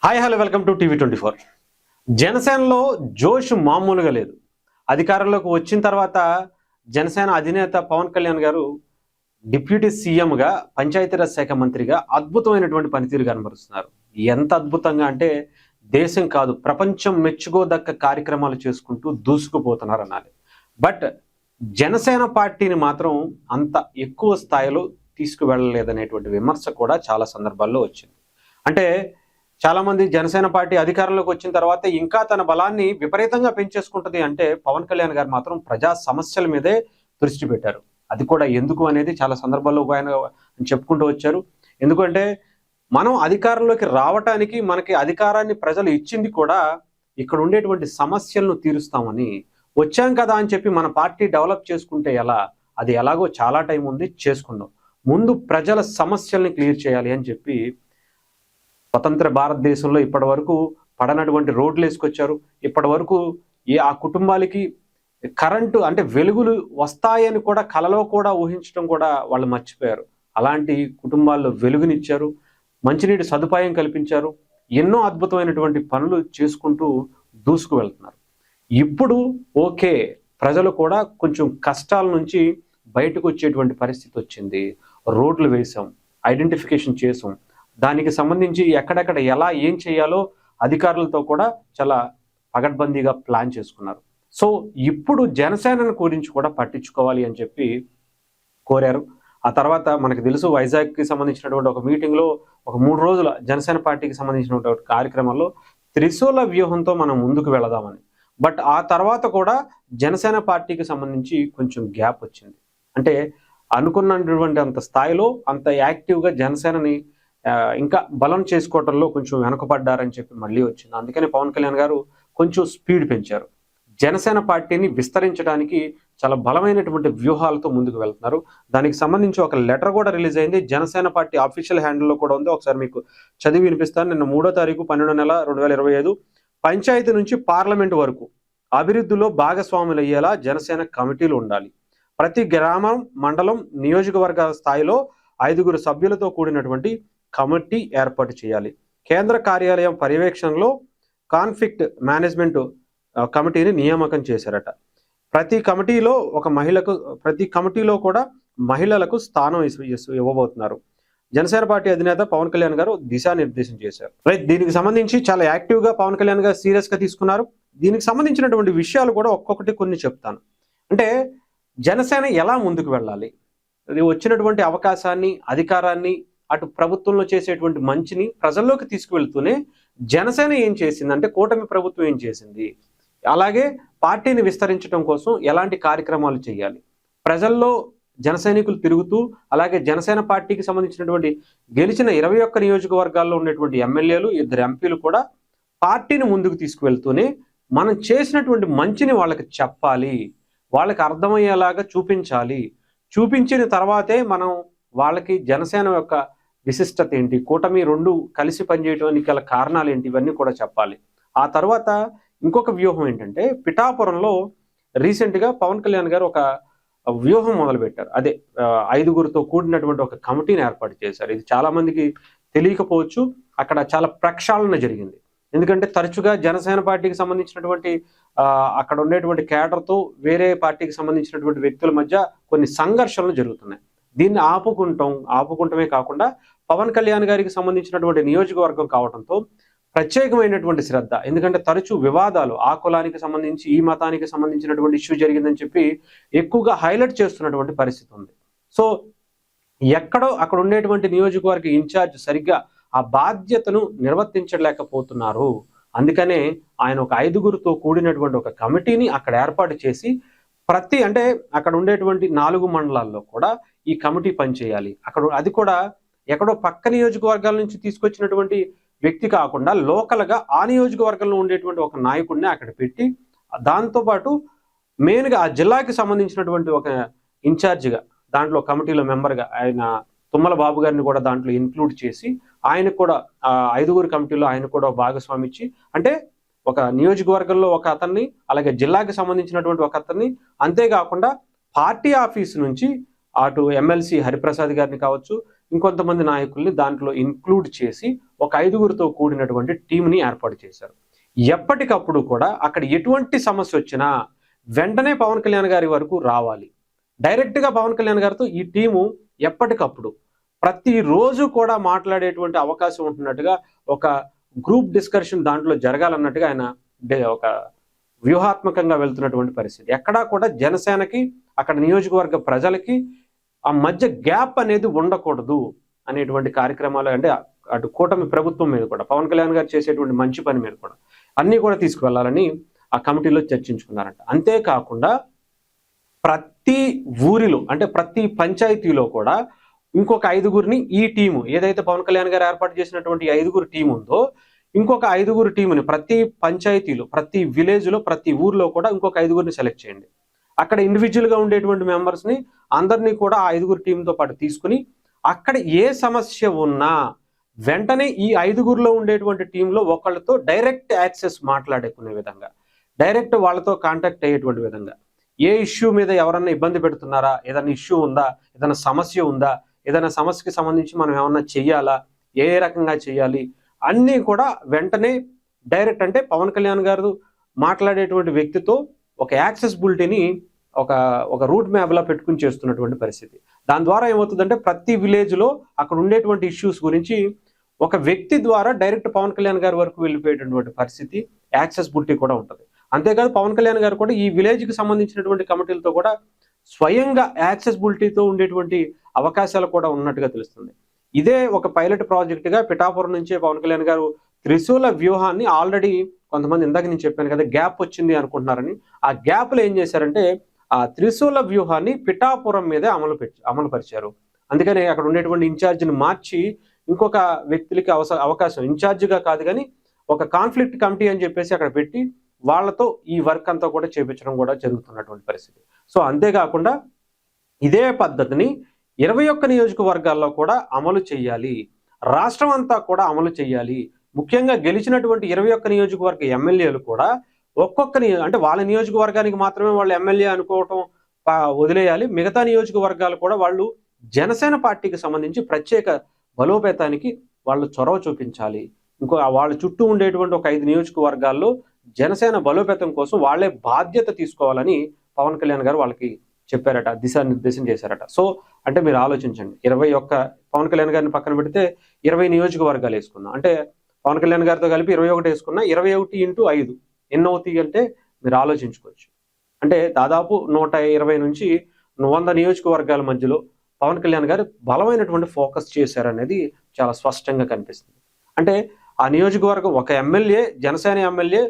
Hi hello welcome to టీవీ24. జనసేనలో జోష్ మామూలుగా లేదు. అధికారంలోకి వచ్చిన తర్వాత జనసేన అధినేత పవన్ కళ్యాణ్ గారు డిప్యూటీ సీఎంగా పంచాయతీరాజ్ శాఖ మంత్రిగా అద్భుతమైనటువంటి పనితీరు కనబరుస్తున్నారు. ఎంత అద్భుతంగా అంటే దేశం కాదు ప్రపంచం మెచ్చుకోదక్క కార్యక్రమాలు చేసుకుంటూ దూసుకుపోతున్నారు అనాలి. బట్ జనసేన పార్టీని మాత్రం అంత ఎక్కువ స్థాయిలో తీసుకువెళ్ళలేదనేటువంటి విమర్శ కూడా చాలా సందర్భాల్లో వచ్చింది. అంటే చాలామంది జనసేన పార్టీ అధికారంలోకి వచ్చిన తర్వాత ఇంకా తన బలాన్ని విపరీతంగా పెంచేసుకుంటుంది అంటే పవన్ కళ్యాణ్ గారు మాత్రం ప్రజా సమస్యల మీదే దృష్టి పెట్టారు. అది కూడా ఎందుకు అనేది చాలా సందర్భాల్లో ఆయన చెప్పుకుంటూ వచ్చారు. ఎందుకంటే మనం అధికారంలోకి రావటానికి మనకి అధికారాన్ని ప్రజలు ఇచ్చింది కూడా ఇక్కడ ఉండేటువంటి సమస్యలను తీరుస్తామని. వచ్చాం కదా అని చెప్పి మన పార్టీ డెవలప్ చేసుకుంటే ఎలా, అది ఎలాగో చాలా టైం ఉంది, చేసుకుందాం, ముందు ప్రజల సమస్యల్ని క్లియర్ చేయాలి అని చెప్పి స్వతంత్ర భారతదేశంలో ఇప్పటి వరకు పడనటువంటి రోడ్లు వేసుకొచ్చారు. ఇప్పటి వరకు ఆ కుటుంబాలకి కరెంటు అంటే వెలుగులు వస్తాయని కూడా కలలో కూడా ఊహించడం కూడా వాళ్ళు మర్చిపోయారు. అలాంటి కుటుంబాల్లో వెలుగునిచ్చారు, మంచినీటి సదుపాయం కల్పించారు, ఎన్నో అద్భుతమైనటువంటి పనులు చేసుకుంటూ దూసుకు వెళ్తున్నారు. ఇప్పుడు ఓకే, ప్రజలు కూడా కొంచెం కష్టాల నుంచి బయటకు వచ్చేటువంటి పరిస్థితి వచ్చింది. రోడ్లు వేసాం, ఐడెంటిఫికేషన్ చేసాం, దానికి సంబంధించి ఎక్కడెక్కడ ఎలా ఏం చేయాలో అధికారులతో కూడా చాలా పగడ్బందీగా ప్లాన్ చేసుకున్నారు. సో ఇప్పుడు జనసేనను గురించి కూడా పట్టించుకోవాలి అని చెప్పి కోరారు. ఆ తర్వాత మనకు తెలుసు వైజాగ్కి సంబంధించినటువంటి ఒక మీటింగ్లో ఒక 3 రోజుల జనసేన పార్టీకి సంబంధించినటువంటి కార్యక్రమంలో త్రిశూల వ్యూహంతో మనం ముందుకు వెళదామని. బట్ ఆ తర్వాత కూడా జనసేన పార్టీకి సంబంధించి కొంచెం గ్యాప్ వచ్చింది. అంటే అనుకున్నటువంటి అంత స్థాయిలో అంత యాక్టివ్గా జనసేనని ఇంకా బలం చేసుకోవటంలో కొంచెం వెనకబడ్డారని చెప్పి మళ్ళీ వచ్చింది. అందుకని పవన్ కళ్యాణ్ గారు కొంచెం స్పీడ్ పెంచారు. జనసేన పార్టీని విస్తరించడానికి చాలా బలమైనటువంటి వ్యూహాలతో ముందుకు వెళ్తున్నారు. దానికి సంబంధించి ఒక లెటర్ కూడా రిలీజ్ అయింది. జనసేన పార్టీ అఫీషియల్ హ్యాండిల్లో కూడా ఉంది. ఒకసారి మీకు చదివి వినిపిస్తాను. నిన్న 3వ తారీఖు 12వ నెల 2025 పంచాయతీ నుంచి పార్లమెంటు వరకు అభివృద్ధిలో భాగస్వాములు అయ్యేలా జనసేన కమిటీలు ఉండాలి. ప్రతి గ్రామం, మండలం, నియోజకవర్గ స్థాయిలో 5 సభ్యులతో కూడినటువంటి కమిటీ ఏర్పాటు చేయాలి. కేంద్ర కార్యాలయం పర్యవేక్షణలో కాన్ఫ్లిక్ట్ మేనేజ్మెంట్ కమిటీని నియామకం చేశారట. ప్రతి కమిటీలో కూడా మహిళలకు స్థానం ఇవ్వబోతున్నారు. జనసేన పార్టీ అధినేత పవన్ కళ్యాణ్ గారు దిశానిర్దేశం చేశారు. రైట్, దీనికి సంబంధించి చాలా యాక్టివ్గా పవన్ కళ్యాణ్ గారు సీరియస్గా తీసుకున్నారు. దీనికి సంబంధించినటువంటి విషయాలు కూడా ఒక్కొక్కటి కొన్ని చెప్తాను. అంటే జనసేన ఎలా ముందుకు వెళ్ళాలి, వచ్చినటువంటి అవకాశాన్ని, అధికారాన్ని, అటు ప్రభుత్వంలో చేసేటువంటి మంచిని ప్రజల్లోకి తీసుకువెళ్తూనే జనసేన ఏం చేసిందంటే కూటమి ప్రభుత్వం ఏం చేసింది, అలాగే పార్టీని విస్తరించడం కోసం ఎలాంటి కార్యక్రమాలు చేయాలి, ప్రజల్లో జన సైనికులు తిరుగుతూ, అలాగే జనసేన పార్టీకి సంబంధించినటువంటి గెలిచిన 21 నియోజకవర్గాల్లో ఉన్నటువంటి ఎమ్మెల్యేలు, 2 ఎంపీలు కూడా పార్టీని ముందుకు తీసుకువెళ్తూనే మనం చేసినటువంటి మంచిని వాళ్ళకి చెప్పాలి, వాళ్ళకి అర్థమయ్యేలాగా చూపించాలి. చూపించిన తర్వాతే మనం వాళ్ళకి జనసేన యొక్క విశిష్టత ఏంటి, కూటమి 2 కలిసి పనిచేయడానికి గల కారణాలు ఏంటి, ఇవన్నీ కూడా చెప్పాలి. ఆ తర్వాత ఇంకొక వ్యూహం ఏంటంటే పిఠాపురంలో రీసెంట్గా పవన్ కళ్యాణ్ గారు ఒక వ్యూహం మొదలుపెట్టారు. అదే 5 కూడినటువంటి ఒక కమిటీని ఏర్పాటు చేశారు. ఇది చాలా మందికి తెలియకపోవచ్చు. అక్కడ చాలా ప్రక్షాళన జరిగింది. ఎందుకంటే తరచుగా జనసేన పార్టీకి సంబంధించినటువంటి అక్కడ ఉండేటువంటి కేడర్తో వేరే పార్టీకి సంబంధించినటువంటి వ్యక్తుల మధ్య కొన్ని సంఘర్షణలు జరుగుతున్నాయి. దీన్ని ఆపుకుంటమే కాకుండా పవన్ కళ్యాణ్ గారికి సంబంధించినటువంటి నియోజకవర్గం కావడంతో ప్రత్యేకమైనటువంటి శ్రద్ధ. ఎందుకంటే తరచూ వివాదాలు, ఆ కులానికి సంబంధించి, ఈ మతానికి సంబంధించినటువంటి ఇష్యూ జరిగిందని చెప్పి ఎక్కువగా హైలైట్ చేస్తున్నటువంటి పరిస్థితి ఉంది. సో ఎక్కడో అక్కడ ఉండేటువంటి నియోజకవర్గ ఇన్ఛార్జ్ సరిగ్గా ఆ బాధ్యతను నిర్వర్తించలేకపోతున్నారు. అందుకనే ఆయన ఒక 5 కూడినటువంటి ఒక కమిటీని అక్కడ ఏర్పాటు చేసి అంటే అక్కడ ఉండేటువంటి 4 మండలాల్లో కూడా ఈ కమిటీ పనిచేయాలి. అది కూడా ఎక్కడో పక్క నియోజకవర్గాల నుంచి తీసుకొచ్చినటువంటి వ్యక్తి కాకుండా లోకల్గా ఆ నియోజకవర్గంలో ఉండేటువంటి ఒక నాయకుడిని అక్కడ పెట్టి, దాంతోపాటు మెయిన్గా ఆ జిల్లాకి సంబంధించినటువంటి ఒక ఇన్ఛార్జిగా, దాంట్లో కమిటీలో మెంబర్గా ఆయన తుమ్మల బాబు గారిని కూడా దాంట్లో ఇంక్లూడ్ చేసి ఆయనకు కూడా 5 కమిటీలో ఆయన కూడా భాగస్వామి ఇచ్చి, అంటే ఒక నియోజకవర్గంలో ఒక అతన్ని, అలాగే జిల్లాకి సంబంధించినటువంటి ఒక అతన్ని, అంతేకాకుండా పార్టీ ఆఫీసు నుంచి అటు ఎమ్మెల్సీ హరిప్రసాద్ గారిని కావచ్చు, ఇంకొంతమంది నాయకుల్ని దాంట్లో ఇన్క్లూడ్ చేసి ఒక 5గురితో కూడినటువంటి టీంని ఏర్పాటు చేశారు. ఎప్పటికప్పుడు కూడా అక్కడ ఎటువంటి సమస్య వచ్చినా వెంటనే పవన్ కళ్యాణ్ గారి వరకు రావాలి. డైరెక్ట్గా పవన్ కళ్యాణ్ గారితో ఈ టీము ఎప్పటికప్పుడు ప్రతిరోజు కూడా మాట్లాడేటువంటి అవకాశం ఉంటున్నట్టుగా ఒక గ్రూప్ డిస్కషన్ దాంట్లో జరగాలన్నట్టుగా ఆయన ఒక వ్యూహాత్మకంగా వెళ్తున్నటువంటి పరిస్థితి. ఎక్కడా కూడా జనసేనకి అక్కడ నియోజకవర్గ ప్రజలకి ఆ మధ్య గ్యాప్ అనేది ఉండకూడదు అనేటువంటి కార్యక్రమాలు, అంటే అటు కూటమి ప్రభుత్వం మీద కూడా పవన్ కళ్యాణ్ గారు చేసేటువంటి మంచి పని మీద కూడా అన్నీ కూడా తీసుకువెళ్లాలని ఆ కమిటీలో చర్చించుకున్నారంట. అంతేకాకుండా ప్రతి ఊరిలో, అంటే ప్రతి పంచాయతీలో కూడా ఇంకొక 5గురిని ఈ టీము ఏదైతే పవన్ కళ్యాణ్ గారు ఏర్పాటు చేసినటువంటి 5గురు టీం ఉందో ఇంకొక 5గురు టీముని ప్రతి పంచాయతీలో, ప్రతి విలేజ్లో, ప్రతి ఊర్లో కూడా ఇంకొక 5గురిని సెలెక్ట్ చేయండి. అక్కడ ఇండివిజువల్గా ఉండేటువంటి మెంబర్స్ని అందరినీ కూడా ఆ 5గురు టీంతో పాటు తీసుకుని అక్కడ ఏ సమస్య ఉన్నా వెంటనే ఈ 5గురిలో ఉండేటువంటి టీంలో ఒకళ్ళతో డైరెక్ట్ యాక్సెస్ మాట్లాడుకునే విధంగా, డైరెక్ట్ వాళ్ళతో కాంటాక్ట్ అయ్యేటువంటి విధంగా, ఏ ఇష్యూ మీద ఎవరన్నా ఇబ్బంది పెడుతున్నారా, ఏదైనా ఇష్యూ ఉందా, ఏదైనా సమస్య ఉందా, ఏదైనా సమస్యకి సంబంధించి మనం ఏమన్నా చెయ్యాలా, ఏ రకంగా చేయాలి అన్నీ కూడా వెంటనే డైరెక్ట్, అంటే పవన్ కళ్యాణ్ గారు మాట్లాడేటువంటి వ్యక్తితో ఒక యాక్సెసిబిలిటీని ఒక రూట్ మ్యాప్లా పెట్టుకుని చేస్తున్నటువంటి పరిస్థితి. దాని ద్వారా ఏమవుతుందంటే ప్రతి విలేజ్లో అక్కడ ఉండేటువంటి ఇష్యూస్ గురించి ఒక వ్యక్తి ద్వారా డైరెక్ట్ పవన్ కళ్యాణ్ గారి వరకు వెళ్ళిపోయేటటువంటి పరిస్థితి, యాక్సెసిబిలిటీ కూడా ఉంటుంది. అంతేకాదు పవన్ కళ్యాణ్ గారు కూడా ఈ విలేజ్కి సంబంధించినటువంటి కమిటీలతో కూడా స్వయంగా యాక్సెసిబిలిటీతో ఉండేటువంటి అవకాశాలు కూడా ఉన్నట్టుగా తెలుస్తుంది. ఇదే ఒక పైలట్ ప్రాజెక్టుగా పిఠాపురం నుంచే పవన్ కళ్యాణ్ గారు త్రిశూల వ్యూహాన్ని ఆల్రెడీ కొంతమంది, ఇందాక నేను చెప్పాను కదా గ్యాప్ వచ్చింది అనుకుంటున్నారని, ఆ గ్యాప్లో ఏం చేశారంటే ఆ త్రిశూల వ్యూహాన్ని పిఠాపురం మీదే అమలుపరిచారు. అందుకని అక్కడ ఉండేటువంటి ఇన్ఛార్జిని మార్చి ఇంకొక వ్యక్తులకి అవకాశం, ఇన్ఛార్జిగా కాదు కానీ ఒక కాన్ఫ్లిక్ట్ కమిటీ అని చెప్పేసి అక్కడ పెట్టి వాళ్ళతో ఈ వర్క్ అంతా కూడా చేపించడం కూడా జరుగుతున్నటువంటి పరిస్థితి. సో అంతేకాకుండా ఇదే పద్ధతిని 21 నియోజకవర్గాల్లో కూడా అమలు చేయాలి, రాష్ట్రం అంతా కూడా అమలు చేయాలి. ముఖ్యంగా గెలిచినటువంటి 21 నియోజకవర్గ ఎమ్మెల్యేలు కూడా అంటే వాళ్ళ నియోజకవర్గానికి మాత్రమే వాళ్ళు ఎమ్మెల్యే అనుకోవటం వదిలేయాలి. మిగతా నియోజకవర్గాలు కూడా వాళ్ళు జనసేన పార్టీకి సంబంధించి ప్రత్యేక బలోపేతానికి వాళ్ళు చొరవ చూపించాలి. వాళ్ళ చుట్టూ ఉండేటువంటి ఒక 5 నియోజకవర్గాల్లో జనసేన బలోపేతం కోసం వాళ్ళే బాధ్యత తీసుకోవాలని పవన్ కళ్యాణ్ గారు వాళ్ళకి చెప్పారట, దిశానిర్దేశం చేశారట. సో అంటే మీరు ఆలోచించండి, 21 పవన్ కళ్యాణ్ గారిని పక్కన పెడితే 20 నియోజకవర్గాలు వేసుకున్నాం, అంటే పవన్ కళ్యాణ్ గారితో కలిపి 21 వేసుకున్నా 21 ఇంటూ 5 ఎన్ని అవుతాయి అంటే మీరు ఆలోచించుకోవచ్చు. అంటే దాదాపు 120 నుంచి 100 నియోజకవర్గాల మధ్యలో పవన్ కళ్యాణ్ గారు బలమైనటువంటి ఫోకస్ చేశారనేది చాలా స్పష్టంగా కనిపిస్తుంది. అంటే ఆ నియోజకవర్గం ఒక ఎమ్మెల్యే, జనసేన ఎమ్మెల్యే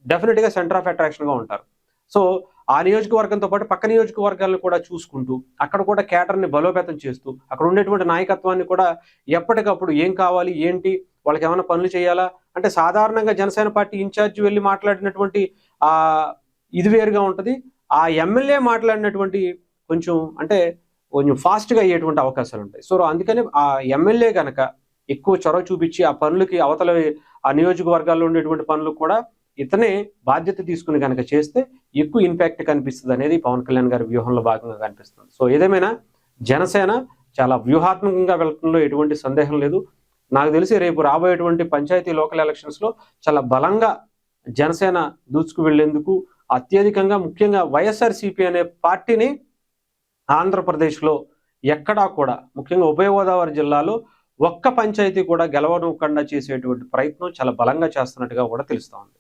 డెఫినెట్గా సెంటర్ ఆఫ్ అట్రాక్షన్గా ఉంటారు. సో ఆ నియోజకవర్గంతో పాటు పక్క నియోజకవర్గాలను కూడా చూసుకుంటూ అక్కడ కూడా కేటర్ని బలోపేతం చేస్తూ అక్కడ ఉండేటువంటి నాయకత్వాన్ని కూడా ఎప్పటికప్పుడు ఏం కావాలి, ఏంటి, వాళ్ళకి ఏమైనా పనులు చేయాలా, అంటే సాధారణంగా జనసేన పార్టీ ఇన్ఛార్జ్ వెళ్ళి మాట్లాడినటువంటి ఇది వేరుగా ఉంటుంది, ఆ ఎమ్మెల్యే మాట్లాడినటువంటి కొంచెం ఫాస్ట్గా అయ్యేటువంటి అవకాశాలు ఉంటాయి. సో అందుకని ఆ ఎమ్మెల్యే కనుక ఎక్కువ చొరవ చూపించి ఆ పనులకి అవతల ఆ నియోజకవర్గాల్లో ఉండేటువంటి పనులు కూడా ఇతనే బాధ్యత తీసుకుని కనుక చేస్తే ఎక్కువ ఇంపాక్ట్ కనిపిస్తుంది అనేది పవన్ కళ్యాణ్ గారి వ్యూహంలో భాగంగా కనిపిస్తుంది. సో ఏదేమైనా జనసేన చాలా వ్యూహాత్మకంగా వెళ్ళడంలో ఎటువంటి సందేహం లేదు. నాకు తెలిసి రేపు రాబోయేటువంటి పంచాయతీ లోకల్ ఎలక్షన్స్లో చాలా బలంగా జనసేన దూసుకు వెళ్లేందుకు అత్యధికంగా, ముఖ్యంగా వైఎస్ఆర్సీపీ అనే పార్టీని ఆంధ్రప్రదేశ్లో ఎక్కడా కూడా, ముఖ్యంగా ఉభయ గోదావరి జిల్లాలో ఒక్క పంచాయతీ కూడా గెలవనివ్వకుండా చేసేటువంటి ప్రయత్నం చాలా బలంగా చేస్తున్నట్టుగా కూడా తెలుస్తోంది.